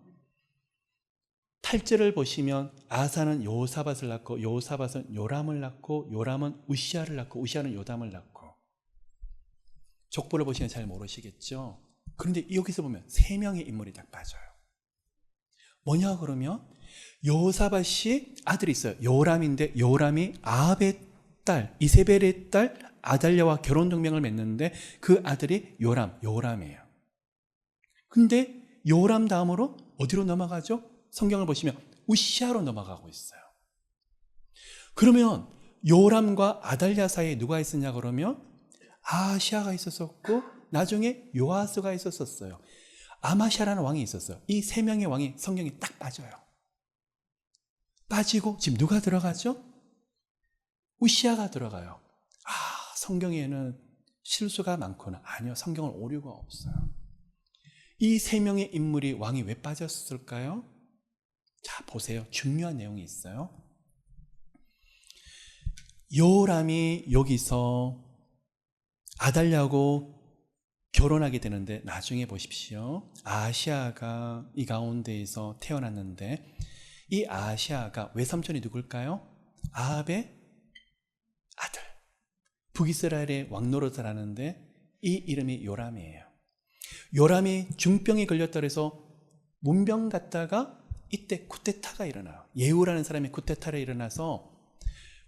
8절을 보시면 아사는 여호사밧을 낳고 여호사밧은 요람을 낳고 요람은 우시아를 낳고 우시아는 요담을 낳고. 족보를 보시면 잘 모르시겠죠. 그런데 여기서 보면 3명의 인물이 딱 빠져요. 뭐냐 그러면 여호사밧이 아들이 있어요. 요람인데 요람이 아합의 딸 이세벨의 딸 아달랴와 결혼 동맹을 맺는데 그 아들이 요람이에요. 근데 요람 다음으로 어디로 넘어가죠? 성경을 보시면 우시아로 넘어가고 있어요. 그러면 요람과 아달랴 사이에 누가 있었냐 그러면 아시아가 있었었고 나중에 요아스가 있었었어요. 아마샤라는 왕이 있었어요. 이 3명의 왕이 성경에 딱 빠져요. 빠지고 지금 누가 들어가죠? 우시아가 들어가요. 성경에는 실수가 많구나. 아니요, 성경은 오류가 없어요. 이 3명의 인물이 왕이 왜 빠졌을까요? 자, 보세요. 중요한 내용이 있어요. 요람이 여기서 아달랴하고 결혼하게 되는데 나중에 보십시오. 아시아가 이 가운데에서 태어났는데 이 아시아가 외삼촌이 누굴까요? 아합의 아들. 북이스라엘의 왕노릇을 하는데 이 이름이 요람이에요. 요람이 중병에 걸렸다 그래서 문병 갔다가 이때 쿠데타가 일어나요. 예후라는 사람이 쿠데타를 일어나서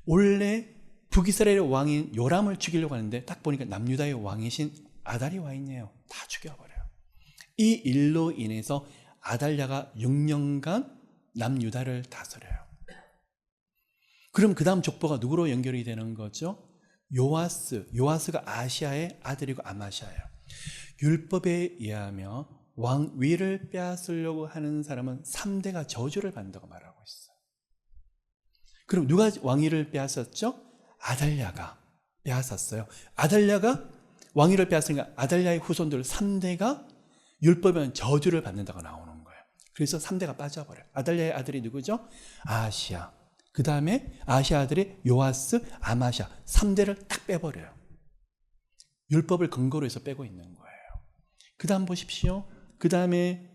원래 북이스라엘의 왕인 요람을 죽이려고 하는데 딱 보니까 남유다의 왕이신 아달이 와 있네요. 다 죽여버려요. 이 일로 인해서 아달랴가 6년간 남유다를 다스려요. 그럼 그 다음 족보가 누구로 연결이 되는 거죠? 요아스가 아시아의 아들이고 아마샤예요. 율법에 의하면 왕위를 빼앗으려고 하는 사람은 3대가 저주를 받는다고 말하고 있어요. 그럼 누가 왕위를 빼앗았죠? 아달랴가 빼앗았어요. 아달랴가 왕위를 빼앗으니까 아달랴의 후손들 3대가 율법에 저주를 받는다고 나오는 거예요. 그래서 3대가 빠져버려요. 아달랴의 아들이 누구죠? 아시아. 그 다음에 아시아 아들이 요아스, 아마샤 3대를 딱 빼버려요. 율법을 근거로 해서 빼고 있는 거예요. 그 다음 보십시오. 그 다음에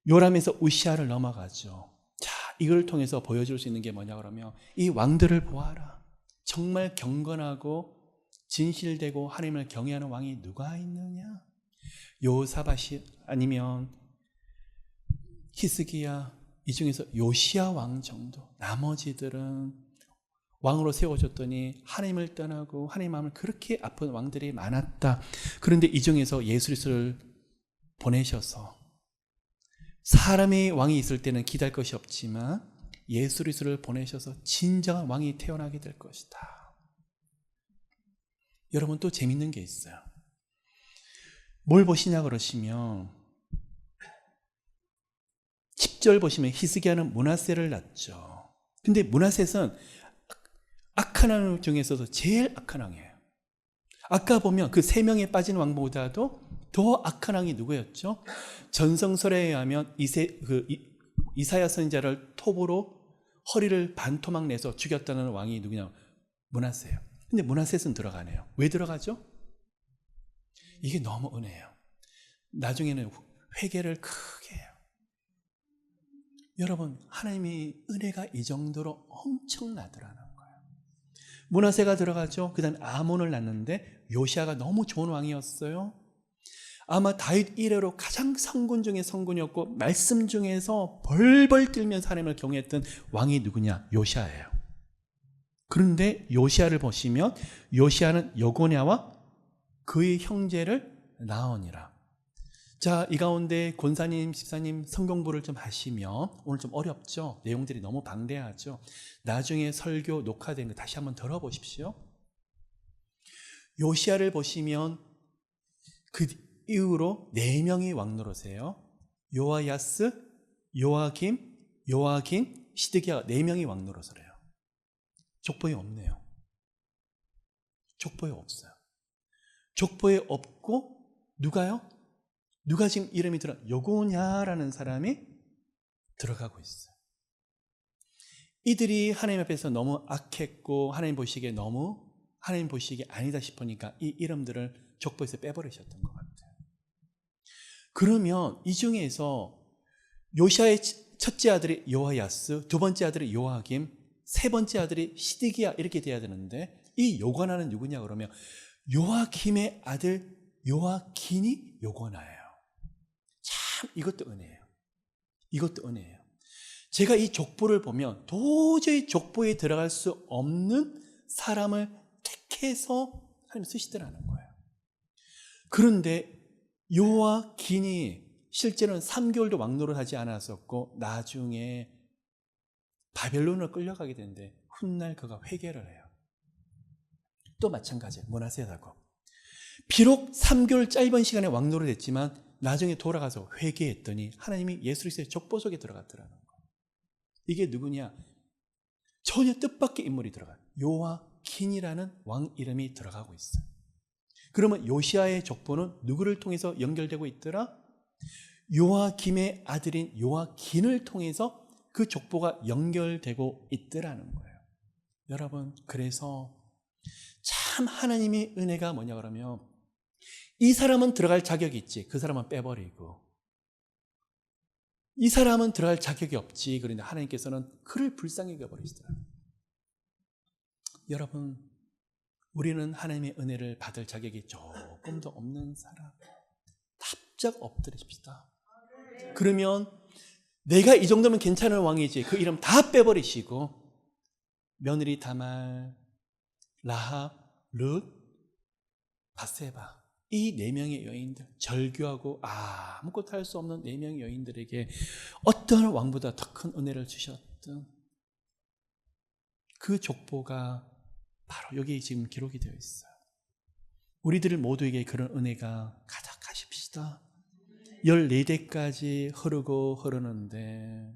요람에서 우시아를 넘어가죠. 자, 이걸 통해서 보여줄 수 있는 게 뭐냐 그러면 이 왕들을 보아라. 정말 경건하고 진실되고 하나님을 경외하는 왕이 누가 있느냐? 요사밧이 아니면 히스기야, 이 중에서 요시야 왕 정도. 나머지들은 왕으로 세워졌더니 하나님을 떠나고 하나님 마음을 그렇게 아픈 왕들이 많았다. 그런데 이 중에서 예수 그리스도를 보내셔서 사람의 왕이 있을 때는 기대할 것이 없지만 예수 그리스도를 보내셔서 진정한 왕이 태어나게 될 것이다. 여러분 또 재밌는 게 있어요. 뭘 보시냐 그러시면 10절 보시면 히스기야는 므낫세를 낳죠. 근데 므낫세는 악한 왕 중에서도 제일 악한 왕이에요. 아까 보면 그 3명에 빠진 왕보다도 더 악한 왕이 누구였죠? 전성설에 의하면 이사야 선지자를 톱으로 허리를 반토막 내서 죽였다는 왕이 누구냐? 므낫세예요. 근데 므낫세는 들어가네요. 왜 들어가죠? 이게 너무 은혜예요. 나중에는 회개를 크게 해요. 여러분, 하나님의 은혜가 이 정도로 엄청나더라는 거예요. 므낫세가 들어가죠. 그 다음에 아몬을 낳는데 요시아가 너무 좋은 왕이었어요. 아마 다윗 이래로 가장 성군 중에 성군이었고 말씀 중에서 벌벌 떨면서 하나님을 경외했던 왕이 누구냐? 요시아예요. 그런데 요시아를 보시면 요시아는 여고냐와 그의 형제를 낳으니라. 자, 이 가운데 권사님, 집사님 성경부를 좀 하시면 오늘 좀 어렵죠? 내용들이 너무 방대하죠? 나중에 설교 녹화된 거 다시 한번 들어보십시오. 요시아를 보시면 그 이후로 4명이 왕노릇해요. 요아야스, 요아김, 시드기야 4명이 왕노릇을 해요. 족보에 없네요. 족보에 없어요. 족보에 없고 누가요? 누가 지금 이름이 들어? 여고냐라는 사람이 들어가고 있어요. 이들이 하나님 앞에서 너무 악했고 하나님 보시기에 너무 하나님 보시기에 아니다 싶으니까 이 이름들을 족보에서 빼버리셨던 것 같아요. 그러면 이 중에서 요시아의 첫째 아들이 요아야스, 두 번째 아들이 요아김, 세 번째 아들이 시드기야 이렇게 돼야 되는데 이 요고나는 누구냐 그러면 요아김의 아들 요아긴이 요고나예요. 참 이것도 은혜예요. 이것도 은혜예요. 제가 이 족보를 보면 도저히 족보에 들어갈 수 없는 사람을 택해서 하나님 쓰시더라는 거예요. 그런데 요아긴이 실제로는 3개월도 왕노를 하지 않았었고 나중에 바벨론으로 끌려가게 되는데 훗날 그가 회개를 해요. 또 마찬가지예요. 므낫세하고 비록 3개월 짧은 시간에 왕노를 했지만 나중에 돌아가서 회개했더니 하나님이 예수 그리스도의 족보 속에 들어갔더라는 거예요. 이게 누구냐? 전혀 뜻밖의 인물이 들어가요. 요아긴이라는 왕 이름이 들어가고 있어요. 그러면 요시아의 족보는 누구를 통해서 연결되고 있더라? 요아김의 아들인 요아긴을 통해서 그 족보가 연결되고 있더라는 거예요. 여러분, 그래서 참 하나님의 은혜가 뭐냐 그러면 이 사람은 들어갈 자격이 있지. 그 사람은 빼버리고 이 사람은 들어갈 자격이 없지. 그런데 하나님께서는 그를 불쌍히 여겨버리시더라고요. 여러분, 우리는 하나님의 은혜를 받을 자격이 조금도 없는 사람. 납작 엎드리십시다. 그러면 내가 이 정도면 괜찮은 왕이지. 그 이름 다 빼버리시고 며느리 다말, 라합, 룻, 바세바, 이 네 명의 여인들, 절규하고 아무것도 할 수 없는 네 명의 여인들에게 어떤 왕보다 더 큰 은혜를 주셨던 그 족보가 바로 여기 지금 기록이 되어 있어요. 우리들 모두에게 그런 은혜가 가득하십시다. 14대까지 흐르고 흐르는데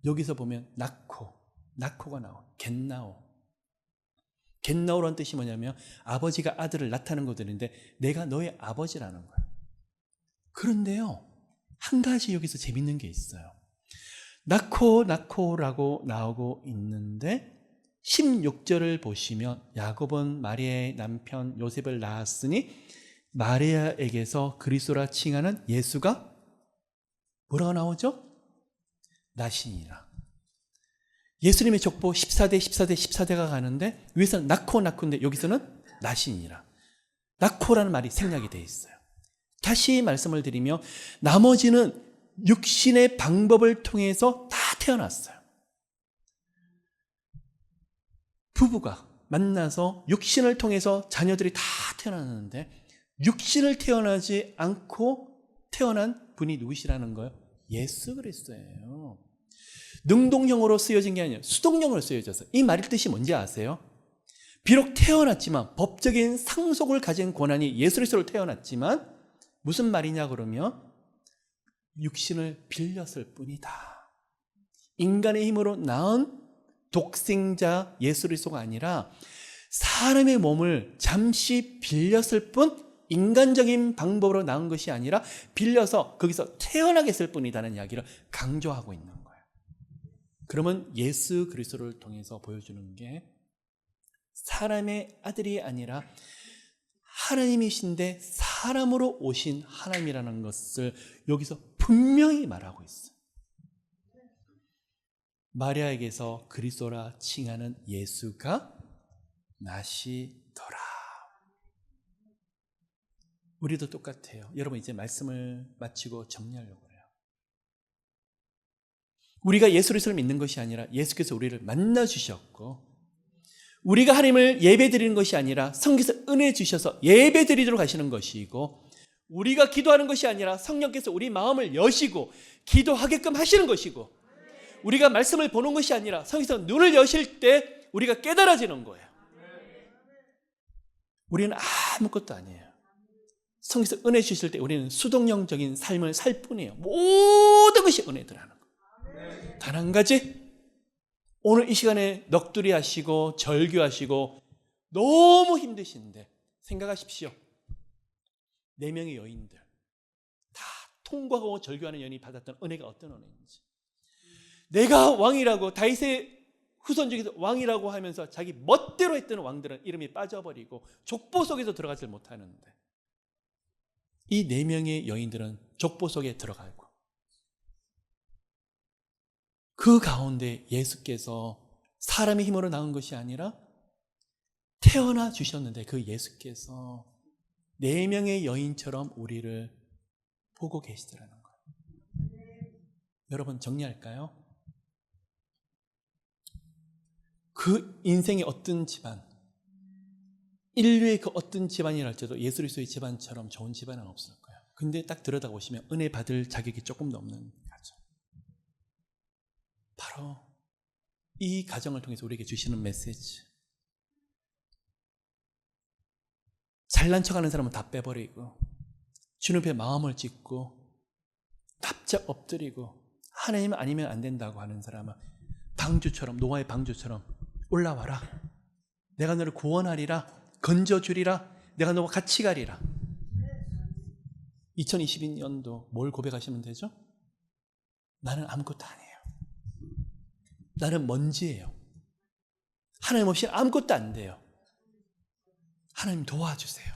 여기서 보면 나코가 나와. 겟나오라는 뜻이 뭐냐면 아버지가 아들을 낳다는 것들인데 내가 너의 아버지라는 거예요. 그런데요, 한 가지 여기서 재밌는 게 있어요. 나코라고 나오고 있는데 16절을 보시면 야곱은 마리아의 남편 요셉을 낳았으니 마리아에게서 그리스도라 칭하는 예수가 뭐라고 나오죠? 나시니라. 예수님의 족보 14대 가는데 위에서는 나코인데 여기서는 나시니라. 나코라는 말이 생략이 되어 있어요. 다시 말씀을 드리며 나머지는 육신의 방법을 통해서 다 태어났어요. 부부가 만나서 육신을 통해서 자녀들이 다 태어났는데 육신을 태어나지 않고 태어난 분이 누구시라는 거예요? 예수 그리스도예요. 능동형으로 쓰여진 게 아니라 수동형으로 쓰여져서 이 말의 뜻이 뭔지 아세요? 비록 태어났지만 법적인 상속을 가진 권한이 예수 그리스도로 태어났지만 무슨 말이냐 그러면 육신을 빌렸을 뿐이다. 인간의 힘으로 낳은 독생자 예수 그리스도가 아니라 사람의 몸을 잠시 빌렸을 뿐 인간적인 방법으로 낳은 것이 아니라 빌려서 거기서 태어나게 했을 뿐이라는 이야기를 강조하고 있는 거예요. 그러면 예수 그리스도를 통해서 보여주는 게 사람의 아들이 아니라 하나님이신데 사람으로 오신 하나님이라는 것을 여기서 분명히 말하고 있어요. 마리아에게서 그리스도라 칭하는 예수가 나시더라. 우리도 똑같아요. 여러분 이제 말씀을 마치고 정리하려고 해요. 우리가 예수 그리스도를 믿는 것이 아니라 예수께서 우리를 만나 주셨고 우리가 하나님을 예배드리는 것이 아니라 성령께서 은혜 주셔서 예배드리도록 하시는 것이고 우리가 기도하는 것이 아니라 성령께서 우리 마음을 여시고 기도하게끔 하시는 것이고 우리가 말씀을 보는 것이 아니라 성령께서 눈을 여실 때 우리가 깨달아지는 거예요. 우리는 아무것도 아니에요. 성령께서 은혜 주실 때 우리는 수동형적인 삶을 살 뿐이에요. 모든 것이 은혜더라는 거예요. 단 한 가지, 오늘 이 시간에 넋두리 하시고 절규하시고 너무 힘드신데 생각하십시오. 4명의 여인들 다 통과하고 절규하는 여인이 받았던 은혜가 어떤 은혜인지. 내가 왕이라고 다윗의 후손 중에서 왕이라고 하면서 자기 멋대로 했던 왕들은 이름이 빠져버리고 족보 속에서 들어가질 못하는데 이 4명의 여인들은 족보 속에 들어가고 그 가운데 예수께서 사람의 힘으로 나온 것이 아니라 태어나 주셨는데 그 예수께서 4명의 여인처럼 우리를 보고 계시더라는 거예요. 여러분 정리할까요? 그 인생의 어떤 집안, 인류의 그 어떤 집안이랄지라도 예수 그리스도의 집안처럼 좋은 집안은 없을 거예요. 근데 딱 들여다보시면 은혜 받을 자격이 조금도 없는 가정. 바로 이 가정을 통해서 우리에게 주시는 메시지. 잘난 척하는 사람은 다 빼버리고 주님 앞에 마음을 찢고 납작 엎드리고 하나님 아니면 안 된다고 하는 사람은 방주처럼, 노아의 방주처럼 올라와라. 내가 너를 구원하리라. 건져주리라. 내가 너와 같이 가리라. 2022년도 뭘 고백하시면 되죠? 나는 아무것도 아니에요. 나는 먼지예요. 하나님 없이 아무것도 안 돼요. 하나님 도와주세요.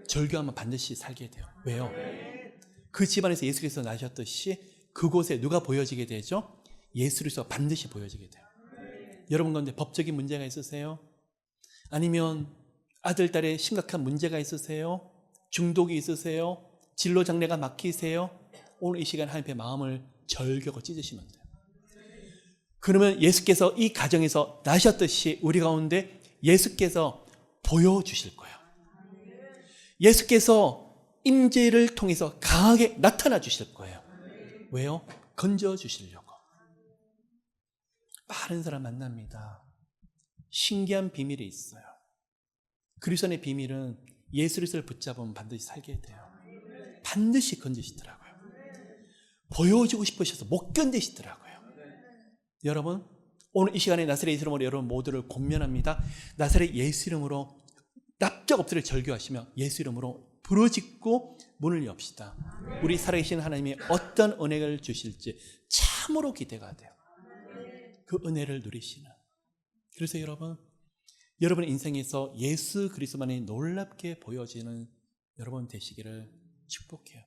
절규하면 반드시 살게 돼요. 왜요? 그 집안에서 예수께서 나셨듯이 그곳에 누가 보여지게 되죠? 예수 그리스도가 반드시 보여지게 돼요. 여러분 가운데 법적인 문제가 있으세요? 아니면 아들, 딸의 심각한 문제가 있으세요? 중독이 있으세요? 진로 장래가 막히세요? 오늘 이 시간 하나님의 마음을 절교하고 찢으시면 돼요. 그러면 예수께서 이 가정에서 나셨듯이 우리 가운데 예수께서 보여주실 거예요. 예수께서 임재를 통해서 강하게 나타나 주실 거예요. 왜요? 건져 주시려고. 많은 사람 만납니다. 신기한 비밀이 있어요. 그리스도의 비밀은 예수를 붙잡으면 반드시 살게 돼요. 반드시 건지시더라고요. 보여주고 싶으셔서 못 견디시더라고요. 여러분, 오늘 이 시간에 나사렛 예수 이름으로 여러분 모두를 권면합니다. 나사렛 예수 이름으로 납작 엎드려 절규하시며 예수 이름으로 부르짖고 문을 엽시다. 우리 살아계신 하나님이 어떤 은혜를 주실지 참으로 기대가 돼요. 그 은혜를 누리시는. 그래서 여러분의 인생에서 예수 그리스도만이 놀랍게 보여지는 여러분 되시기를 축복해요.